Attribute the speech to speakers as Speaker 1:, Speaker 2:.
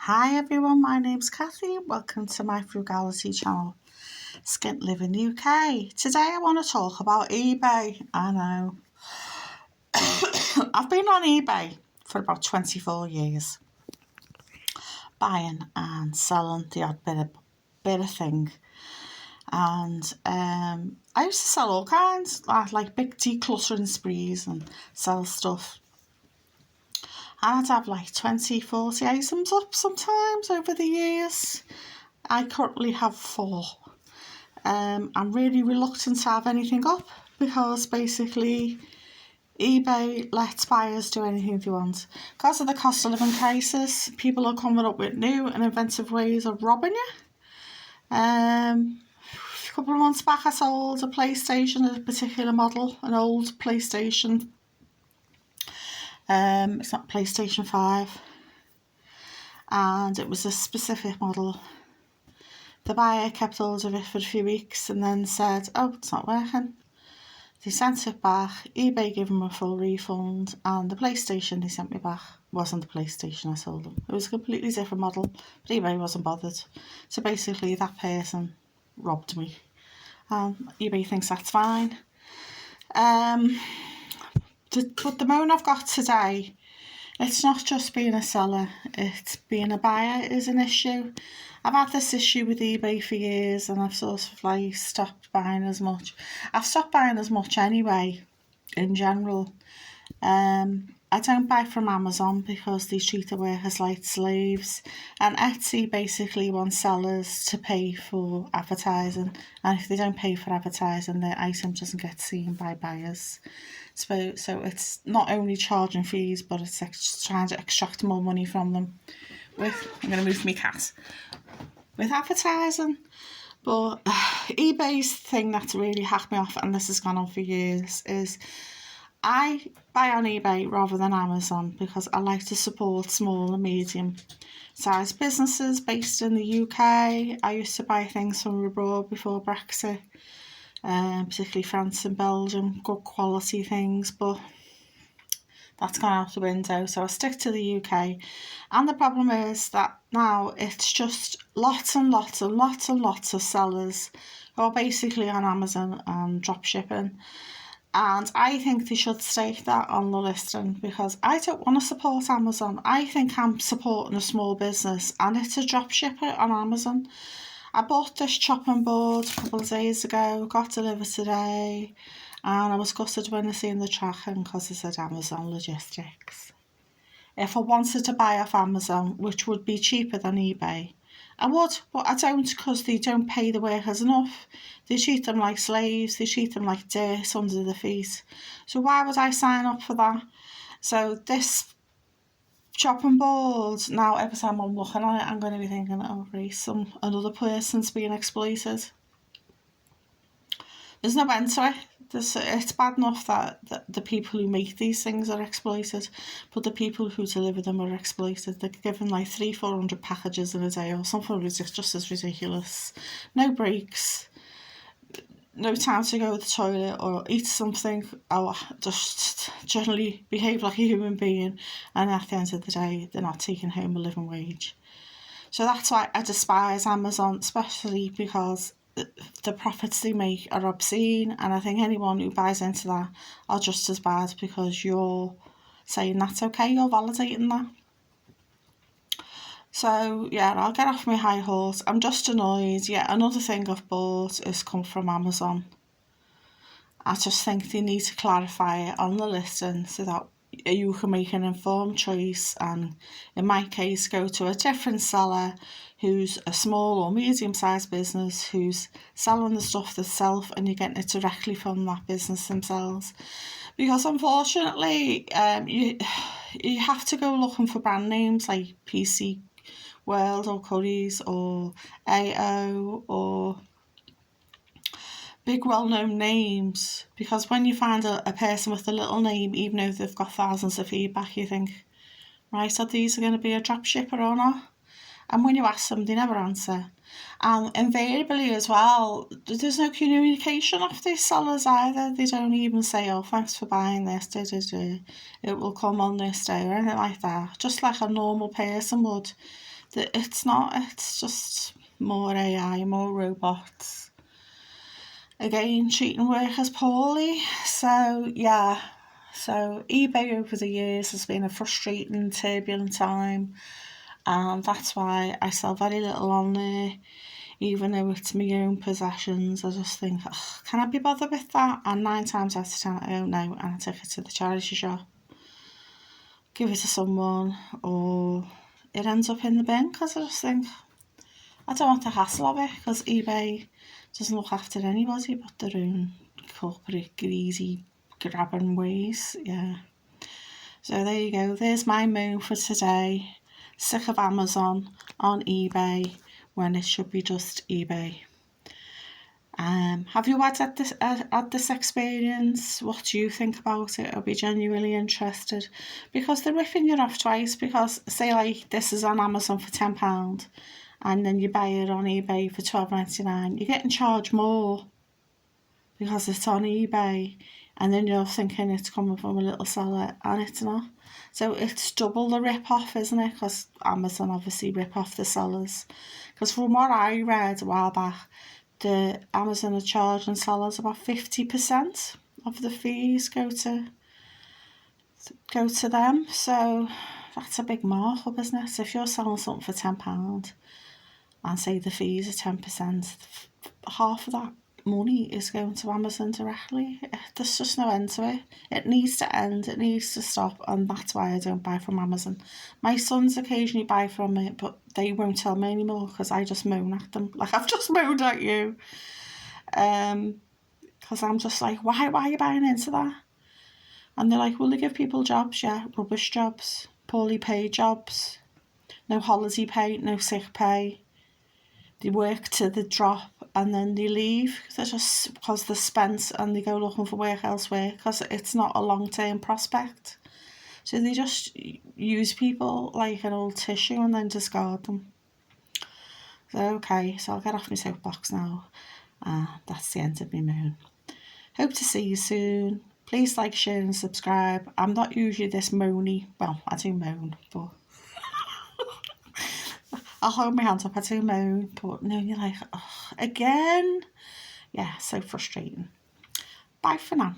Speaker 1: Hi everyone, my name's Kathy. Welcome to my frugality channel, Skint Living UK. Today I want to talk about eBay. I know. I've been on eBay for about 24 years, buying and selling the odd bit of thing. And I used to sell all kinds, like big decluttering sprees and sell stuff. And I'd have like 20, 40 items up sometimes over the years. I currently have 4. I'm really reluctant to have anything up because basically eBay lets buyers do anything they want. Because of the cost of living crisis, people are coming up with new and inventive ways of robbing you. A couple of months back I sold a PlayStation, a particular model, an old PlayStation. It's not PlayStation 5. And it was a specific model. The buyer kept hold of it for a few weeks and then said, oh, it's not working. They sent it back, eBay gave them a full refund, and the PlayStation they sent me back wasn't the PlayStation I sold them. It was a completely different model, but eBay wasn't bothered. So basically that person robbed me. eBay thinks that's fine. But the moan I've got today, it's not just being a seller, it's being a buyer is an issue. I've had this issue with eBay for years and I've sort of like stopped buying as much. I've stopped buying as much anyway, in general. I don't buy from Amazon because they treat the workers like slaves, and Etsy basically wants sellers to pay for advertising, and if they don't pay for advertising, their item doesn't get seen by buyers. So it's not only charging fees, but it's trying to extract more money from them. I'm going to move my cat. With advertising. But eBay's thing that's really hacked me off, and this has gone on for years, is I buy on eBay rather than Amazon because I like to support small and medium sized businesses based in the UK. I used to buy things from abroad before Brexit, particularly France and Belgium, good quality things, but that's gone out the window, so I stick to the UK. And the problem is that now it's just lots and lots and lots and lots of sellers who are basically on Amazon and drop shipping. And I think they should state that on the listing because I don't want to support Amazon. I think I'm supporting a small business and it's a drop shipper on Amazon. I bought this chopping board a couple of days ago, got delivered today, and I was gutted when I seen the tracking because it said Amazon Logistics. If I wanted to buy off Amazon, which would be cheaper than eBay, I would, but I don't because they don't pay the workers enough. They treat them like slaves, they treat them like dirt under their feet. So why would I sign up for that? So this chopping board, now every time I'm looking at it, I'm going to be thinking, oh, great, another person's being exploited. There's no end to it. It's bad enough that the people who make these things are exploited, but the people who deliver them are exploited. They're given like 300-400 packages in a day or something just as ridiculous. No breaks, no time to go to the toilet or eat something, or just generally behave like a human being, and at the end of the day they're not taking home a living wage. So that's why I despise Amazon, especially because the profits they make are obscene, and I think anyone who buys into that are just as bad because you're saying that's okay, you're validating that. So yeah, I'll get off my high horse. I'm just annoyed. Yeah, another thing I've bought has come from Amazon. I just think they need to clarify it on the listing so that you can make an informed choice, and in my case go to a different seller who's a small or medium-sized business who's selling the stuff themselves, and you're getting it directly from that business themselves. Because unfortunately you have to go looking for brand names like PC World or Currys or AO or big well-known names, because when you find a person with a little name, even though they've got thousands of feedback, you think, right, are these going to be a drop shipper or not? And when you ask them, they never answer. And invariably as well, there's no communication off these sellers either. They don't even say, oh, thanks for buying this, it will come on this day or anything like that, just like a normal person would. It's not, it's just more AI, more robots. Again, treating workers poorly. So, yeah. So, eBay over the years has been a frustrating, turbulent time. And that's why I sell very little on there. Even though it's my own possessions, I just think, can I be bothered with that? And 9 times out of 10, I don't know, and I take it to the charity shop, give it to someone, or it ends up in the bin, because I just think, I don't want the hassle of it, because eBay doesn't look after anybody but their own corporate greasy grabbing ways. Yeah. So there you go, there's my moan for today. Sick of Amazon on eBay when it should be just eBay. Have you had this experience? What do you think about it? I'll be genuinely interested, because they're ripping you off twice. Because say like this is on Amazon for £10, and then you buy it on eBay for £12.99, you're getting charged more because it's on eBay, and then you're thinking it's coming from a little seller, and it's not. So it's double the rip-off, isn't it? Because Amazon obviously rip off the sellers. Because from what I read a while back, the Amazon are charging sellers about 50% of the fees go to them. So that's a big markup, isn't it? So if you're selling something for £10 and say the fees are 10%, half of that money is going to Amazon directly. There's just no end to it. It needs to end. It needs to stop, and that's why I don't buy from Amazon. My sons occasionally buy from it, but they won't tell me anymore because I just moan at them, like I've just moaned at you. Because I'm just like, why are you buying into that? And they're like, well, they give people jobs. Yeah, rubbish jobs, poorly paid jobs, no holiday pay, no sick pay. They work to the drop and then they leave. They're just, because they're spent, and they go looking for work elsewhere because it's not a long-term prospect. So they just use people like an old tissue and then discard them. So, okay, so I'll get off my soapbox now. That's the end of my moan. Hope to see you soon. Please like, share and subscribe. I'm not usually this moany. Well, I do moan, but I'll hold my hands up, I do moan, but no, you're like, oh, again? Yeah, so frustrating. Bye for now.